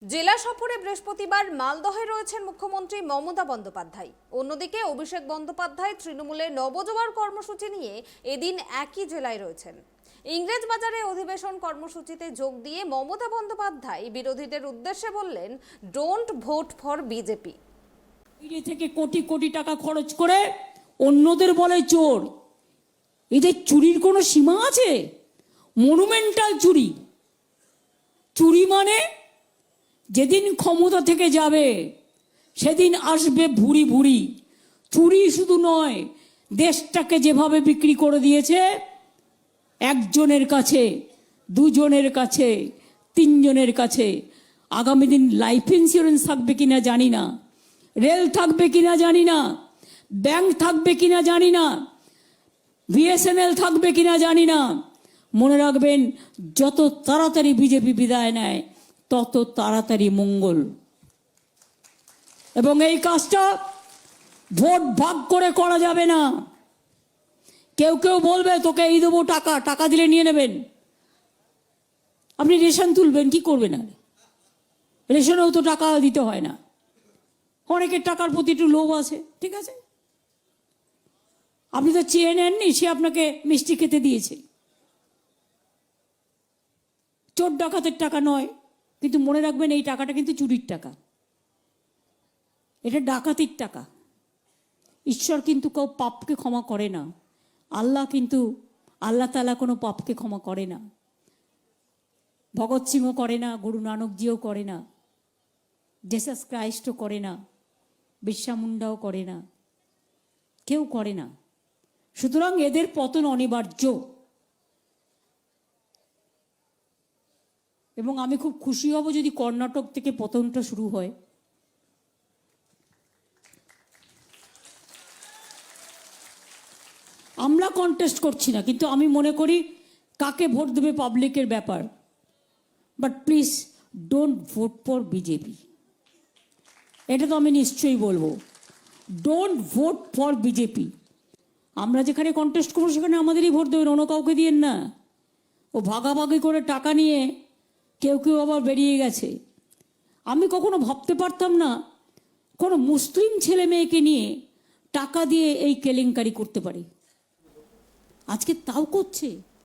জেলা সফরে বৃহস্পতিবার মালদহে রয়েছেন মুখ্যমন্ত্রী মমতা বন্দ্যোপাধ্যায়। অন্যদিকে অভিষেক বন্দ্যোপাধ্যায় তৃণমূলের নবজোয়ার কর্মসূচি নিয়ে এদিন একই জেলায় রয়েছেন। ইংরেজবাজারে অধিবেশন কর্মসূচিতে যোগ দিয়ে মমতা বন্দ্যোপাধ্যায় বিরোধীদের উদ্দেশ্যে বললেন, ডোন্ট ভোট ফর বিজেপি। থেকে কোটি কোটি টাকা খরচ করে অন্যদের বলে চোর। এদের চুরির কোনো সীমা আছে? মনুমেন্টাল চুরি। চুরি মানে যেদিন ক্ষমতা থেকে যাবে সেদিন আসবে ভুরি ভুরি। চুরি শুধু নয়, দেশটাকে যেভাবে বিক্রি করে দিয়েছে, একজনের কাছে, দুজনের কাছে, তিনজনের কাছে। আগামী দিন লাইফ ইন্স্যুরেন্স থাকবে কিনা জানি না, রেল থাকবে কিনা জানি না, ব্যাংক থাকবে কিনা জানি না, বিএসএনএল থাকবে কিনা জানি না। মনে রাখবেন, যত তাড়াতাড়ি বিজেপি বিদায় নেয় তত তাড়াতাড়ি মঙ্গল। এবং এই কাজটা ভোট ভাগ করে করা যাবে না। কেউ কেউ বলবে তোকে এই দেবো টাকা, টাকা দিলে নিয়ে নেবেন। আপনি রেশন তুলবেন, কি করবেন? আর রেশনেও তো টাকা দিতে হয় না। অনেকের টাকার প্রতি একটু লোভ আছে, ঠিক আছে, আপনি তো চেয়ে নেননি, সে আপনাকে মিষ্টি খেতে দিয়েছে। চোর ডাকাতের টাকা নয়, কিন্তু মনে রাখবেন এই টাকাটা কিন্তু চুরির টাকা, এটা ডাকাতির টাকা। ঈশ্বর কিন্তু কেউ পাপকে ক্ষমা করে না। আল্লাহ তাআলা কোনো পাপকে ক্ষমা করে না। ভগৎ সিংও করে না, গুরু নানকজিও করে না, জেসাস ক্রাইস্টও করে না, বিরসা মুন্ডাও করে না, কেউ করে না। সুতরাং এদের পতন অনিবার্য। এবং আমি খুব খুশি হব যদি কর্ণাটক থেকে পতনটা শুরু হয়। আমরা কন্টেস্ট করছি না, কিন্তু আমি মনে করি কাকে ভোট দেবে পাবলিকের ব্যাপার। But please don't vote for BJP, এটা তো আমি নিশ্চয়ই বলবো। Don't vote for BJP. আমরা যেখানে কন্টেস্ট করবো সেখানে আমাদেরই ভোট দেবেন, অন্য কাউকে দিয়েন না। ও ভাগাভাগি করে টাকা নিয়ে কেউ কেউ আবার বেরিয়ে গেছে। আমি কখনো ভাবতে পারতাম না কোনো মুসলিম ছেলে মেয়েকে নিয়ে টাকা দিয়ে এই কেলেঙ্কারি করতে পারে। আজকে তাও করছে।